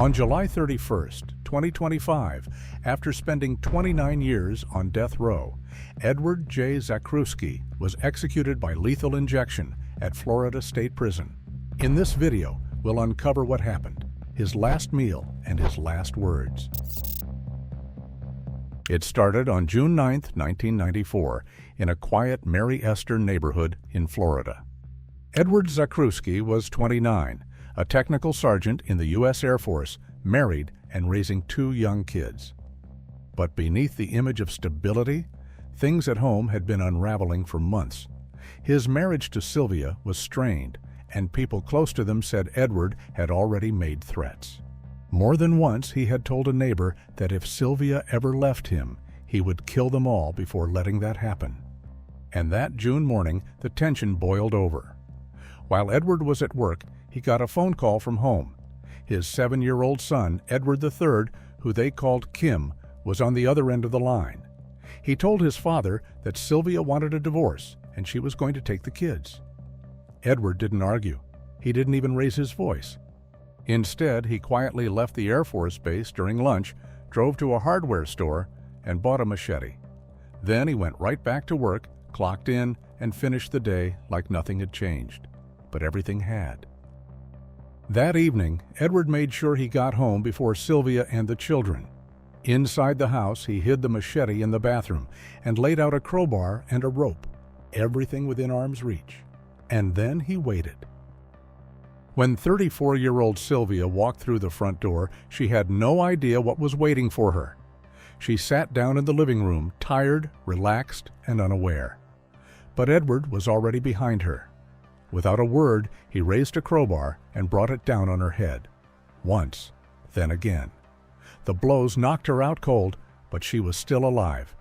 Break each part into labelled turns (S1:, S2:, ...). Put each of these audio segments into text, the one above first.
S1: On July 31st, 2025, after spending 29 years on death row, Edward J. Zakrzewski was executed by lethal injection at Florida State Prison. In this video, we'll uncover what happened, his last meal, and his last words. It started on June 9, 1994, in a quiet Mary Esther neighborhood in Florida. Edward Zakrzewski was 29, a technical sergeant in the U.S. Air Force, married and raising 2 young kids. But beneath the image of stability, things at home had been unraveling for months. His marriage to Sylvia was strained, and people close to them said Edward had already made threats. More than once he had told a neighbor that if Sylvia ever left him, he would kill them all before letting that happen. And that June morning, the tension boiled over. While Edward was at work, he got a phone call from home. His 7-year-old son, Edward III, who they called Kim, was on the other end of the line. He told his father that Sylvia wanted a divorce and she was going to take the kids. Edward didn't argue. He didn't even raise his voice. Instead, he quietly left the Air Force Base during lunch, drove to a hardware store, and bought a machete. Then he went right back to work, clocked in, and finished the day like nothing had changed. But everything had. That evening, Edward made sure he got home before Sylvia and the children. Inside the house, he hid the machete in the bathroom and laid out a crowbar and a rope, everything within arm's reach. And then he waited. When 34-year-old Sylvia walked through the front door, she had no idea what was waiting for her. She sat down in the living room, tired, relaxed, and unaware. But Edward was already behind her. Without a word, he raised a crowbar and brought it down on her head. Once, then again. The blows knocked her out cold, but she was still alive.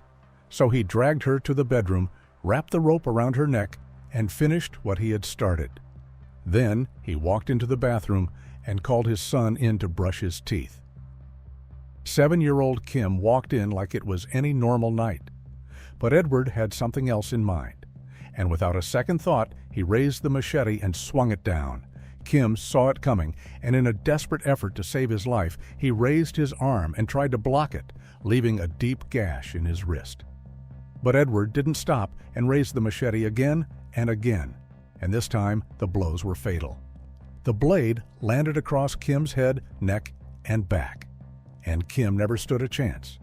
S1: So he dragged her to the bedroom, wrapped the rope around her neck, and finished what he had started. Then he walked into the bathroom and called his son in to brush his teeth. 7-year-old Kim walked in like it was any normal night. But Edward had something else in mind. And without a second thought, he raised the machete and swung it down. Kim saw it coming, and in a desperate effort to save his life, he raised his arm and tried to block it, leaving a deep gash in his wrist. But Edward didn't stop and raised the machete again and again, and this time the blows were fatal. The blade landed across Kim's head, neck, and back, and Kim never stood a chance.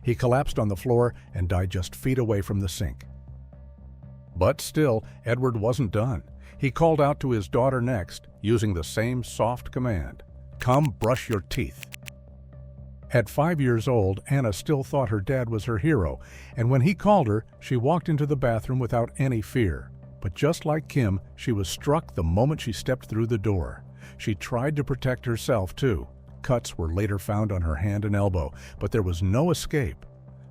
S1: He collapsed on the floor and died just feet away from the sink. But still, Edward wasn't done. He called out to his daughter next, using the same soft command, "Come brush your teeth." At 5 years old, Anna still thought her dad was her hero, and when he called her, she walked into the bathroom without any fear. But just like Kim, she was struck the moment she stepped through the door. She tried to protect herself, too. Cuts were later found on her hand and elbow, but there was no escape.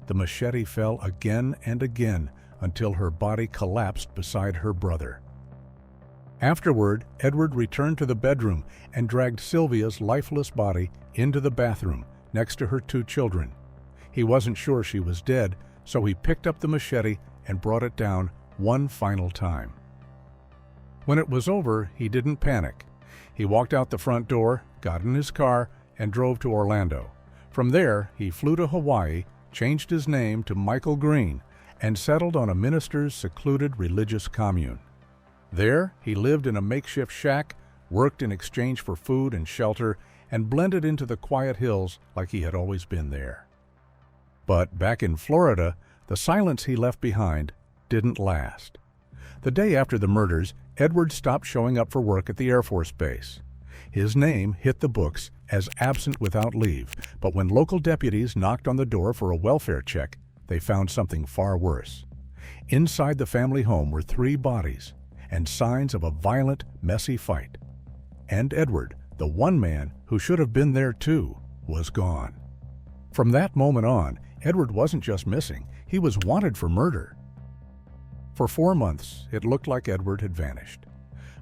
S1: The machete fell again and again, until her body collapsed beside her brother. Afterward, Edward returned to the bedroom and dragged Sylvia's lifeless body into the bathroom next to her 2 children. He wasn't sure she was dead, so he picked up the machete and brought it down one final time. When it was over, he didn't panic. He walked out the front door, got in his car, and drove to Orlando. From there, he flew to Hawaii, changed his name to Michael Green, and settled on a minister's secluded religious commune. There, he lived in a makeshift shack, worked in exchange for food and shelter, and blended into the quiet hills like he had always been there. But back in Florida, the silence he left behind didn't last. The day after the murders, Edward stopped showing up for work at the Air Force Base. His name hit the books as absent without leave, but when local deputies knocked on the door for a welfare check, they found something far worse. Inside the family home were 3 bodies and signs of a violent, messy fight. And Edward, the one man who should have been there too, was gone. From that moment on, Edward wasn't just missing, he was wanted for murder. For 4 months, it looked like Edward had vanished.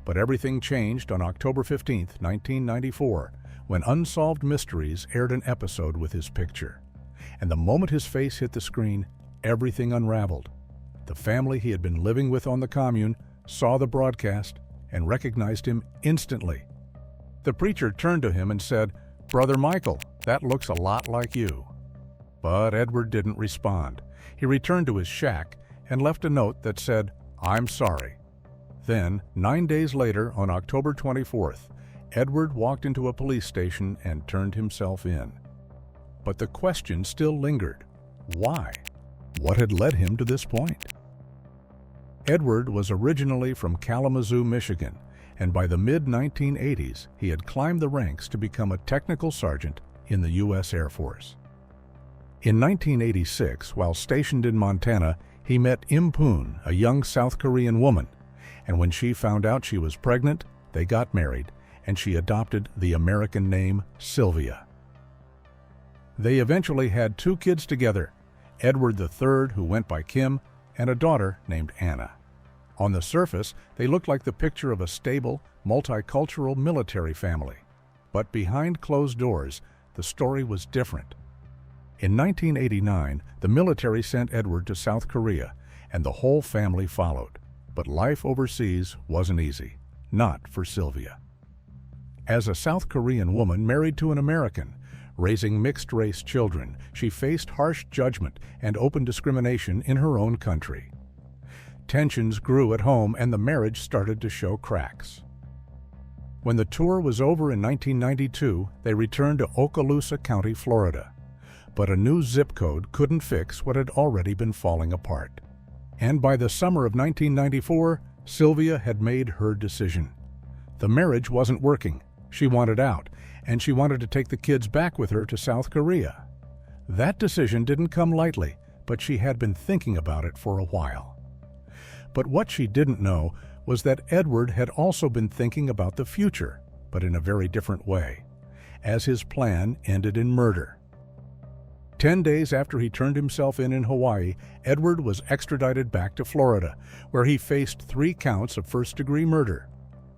S1: But everything changed on October 15, 1994, when Unsolved Mysteries aired an episode with his picture. And the moment his face hit the screen, everything unraveled. The family he had been living with on the commune saw the broadcast and recognized him instantly. The preacher turned to him and said, "Brother Michael, that looks a lot like you." But Edward didn't respond. He returned to his shack and left a note that said, "I'm sorry." Then, 9 days later, on October 24th, Edward walked into a police station and turned himself in. But the question still lingered. Why? What had led him to this point? Edward was originally from Kalamazoo, Michigan, and by the mid-1980s, he had climbed the ranks to become a technical sergeant in the U.S. Air Force. In 1986, while stationed in Montana, he met Im Poon, a young South Korean woman, and when she found out she was pregnant, they got married, and she adopted the American name Sylvia. They eventually had 2 kids together, Edward III, who went by Kim, and a daughter named Anna. On the surface, they looked like the picture of a stable, multicultural military family. But behind closed doors, the story was different. In 1989, the military sent Edward to South Korea, and the whole family followed. But life overseas wasn't easy, not for Sylvia. As a South Korean woman married to an American, raising mixed-race children, she faced harsh judgment and open discrimination in her own country. Tensions grew at home and the marriage started to show cracks. When the tour was over in 1992, they returned to Okaloosa County, Florida. But a new zip code couldn't fix what had already been falling apart. And by the summer of 1994, Sylvia had made her decision. The marriage wasn't working. She wanted out, and she wanted to take the kids back with her to South Korea. That decision didn't come lightly, but she had been thinking about it for a while. But what she didn't know was that Edward had also been thinking about the future, but in a very different way, as his plan ended in murder. 10 days after he turned himself in Hawaii, Edward was extradited back to Florida, where he faced 3 counts of first-degree murder.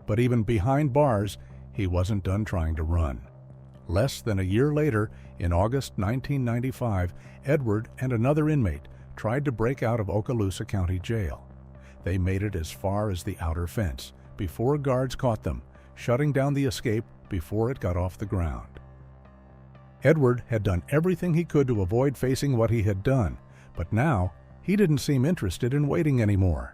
S1: But even behind bars, he wasn't done trying to run. Less than a year later, in August 1995, Edward and another inmate tried to break out of Okaloosa County Jail. They made it as far as the outer fence before guards caught them, shutting down the escape before it got off the ground. Edward had done everything he could to avoid facing what he had done, but now he didn't seem interested in waiting anymore.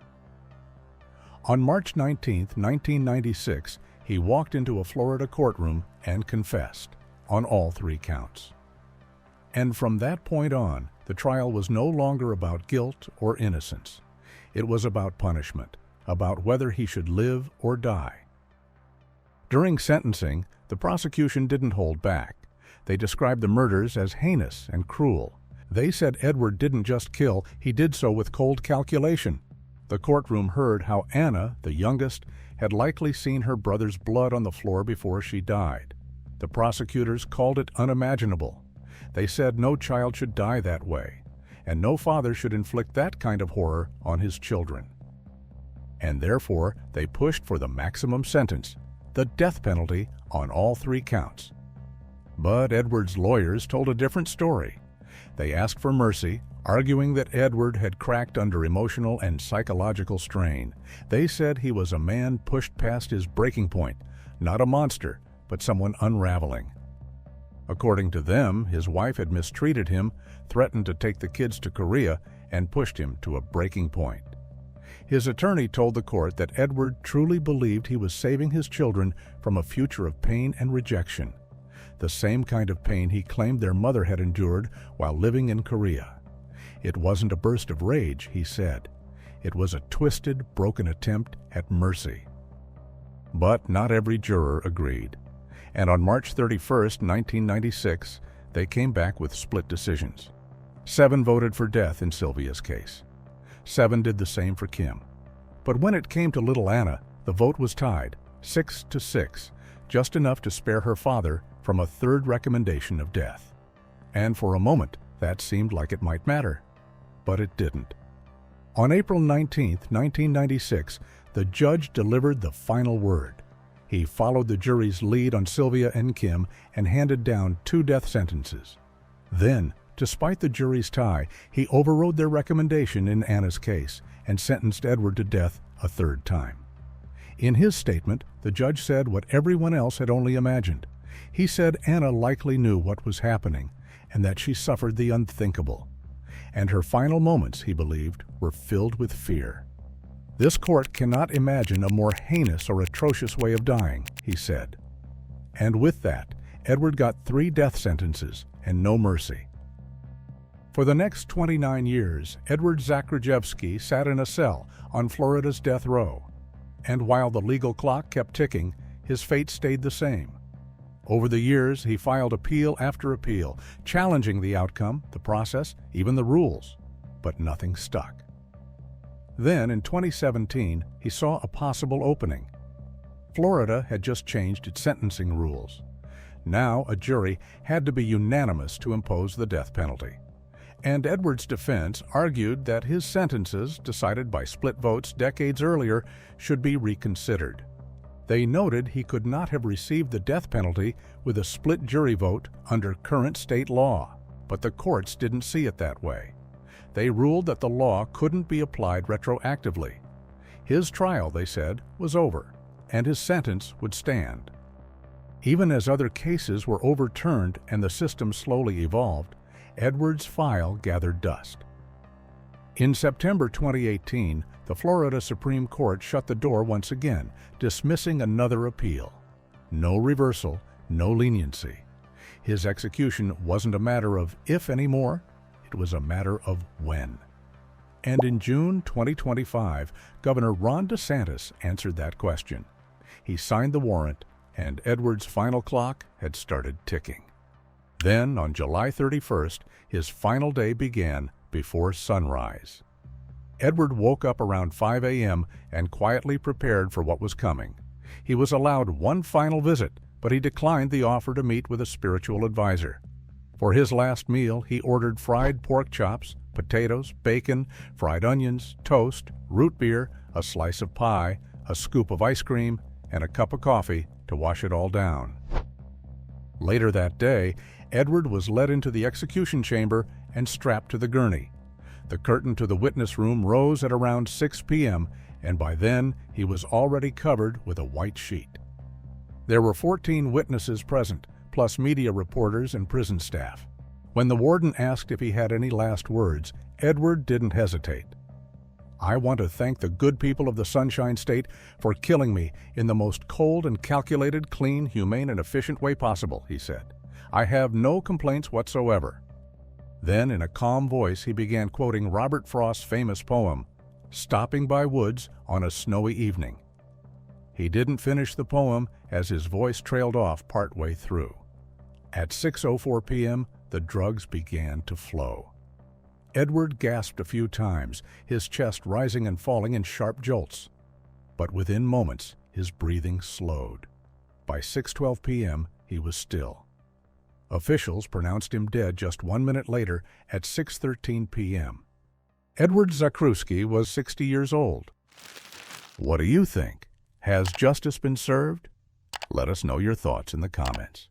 S1: On March 19, 1996, he walked into a Florida courtroom and confessed on all 3 counts. And from that point on, the trial was no longer about guilt or innocence. It was about punishment, about whether he should live or die. During sentencing, the prosecution didn't hold back. They described the murders as heinous and cruel. They said Edward didn't just kill, he did so with cold calculation. The courtroom heard how Anna, the youngest, had likely seen her brother's blood on the floor before she died. The prosecutors called it unimaginable. They said no child should die that way, and no father should inflict that kind of horror on his children. And therefore, they pushed for the maximum sentence, the death penalty on all 3 counts. But Edward's lawyers told a different story. They asked for mercy, arguing that Edward had cracked under emotional and psychological strain. They said he was a man pushed past his breaking point, not a monster, but someone unraveling. According to them, his wife had mistreated him, threatened to take the kids to Korea, and pushed him to a breaking point. His attorney told the court that Edward truly believed he was saving his children from a future of pain and rejection, the same kind of pain he claimed their mother had endured while living in Korea. It wasn't a burst of rage, he said. It was a twisted, broken attempt at mercy. But not every juror agreed. And on March 31, 1996, they came back with split decisions. 7 voted for death in Sylvia's case. 7 did the same for Kim. But when it came to little Anna, the vote was tied, 6-6, just enough to spare her father from a 3rd recommendation of death. And for a moment, that seemed like it might matter. But it didn't. On April 19, 1996, the judge delivered the final word. He followed the jury's lead on Sylvia and Kim and handed down 2 death sentences. Then, despite the jury's tie, he overrode their recommendation in Anna's case and sentenced Edward to death a 3rd time. In his statement, the judge said what everyone else had only imagined. He said Anna likely knew what was happening and that she suffered the unthinkable. And her final moments, he believed, were filled with fear. "This court cannot imagine a more heinous or atrocious way of dying," he said. And with that, Edward got 3 death sentences and no mercy. For the next 29 years, Edward Zakrzewski sat in a cell on Florida's death row. And while the legal clock kept ticking, his fate stayed the same. Over the years, he filed appeal after appeal, challenging the outcome, the process, even the rules, but nothing stuck. Then, in 2017, he saw a possible opening. Florida had just changed its sentencing rules. Now, a jury had to be unanimous to impose the death penalty. And Edward's defense argued that his sentences, decided by split votes decades earlier, should be reconsidered. They noted he could not have received the death penalty with a split jury vote under current state law, but the courts didn't see it that way. They ruled that the law couldn't be applied retroactively. His trial, they said, was over, and his sentence would stand. Even as other cases were overturned and the system slowly evolved, Edward's file gathered dust. In September 2018, the Florida Supreme Court shut the door once again, dismissing another appeal. No reversal, no leniency. His execution wasn't a matter of if anymore, it was a matter of when. And in June 2025, Governor Ron DeSantis answered that question. He signed the warrant, and Edward's final clock had started ticking. Then, on July 31st, his final day began before sunrise. Edward woke up around 5 a.m. and quietly prepared for what was coming. He was allowed one final visit, but he declined the offer to meet with a spiritual advisor. For his last meal, he ordered fried pork chops, potatoes, bacon, fried onions, toast, root beer, a slice of pie, a scoop of ice cream, and a cup of coffee to wash it all down. Later that day, Edward was led into the execution chamber and strapped to the gurney. The curtain to the witness room rose at around 6 p.m., and by then he was already covered with a white sheet. There were 14 witnesses present, plus media reporters and prison staff. When the warden asked if he had any last words, Edward didn't hesitate. "I want to thank the good people of the Sunshine State for killing me in the most cold and calculated, clean, humane, and efficient way possible," he said. "I have no complaints whatsoever." Then, in a calm voice, he began quoting Robert Frost's famous poem, "Stopping by Woods on a Snowy Evening." He didn't finish the poem as his voice trailed off partway through. At 6:04 p.m., the drugs began to flow. Edward gasped a few times, his chest rising and falling in sharp jolts. But within moments, his breathing slowed. By 6:12 p.m., he was still. Officials pronounced him dead just 1 minute later at 6:13 p.m. Edward Zakrzewski was 60 years old. What do you think? Has justice been served? Let us know your thoughts in the comments.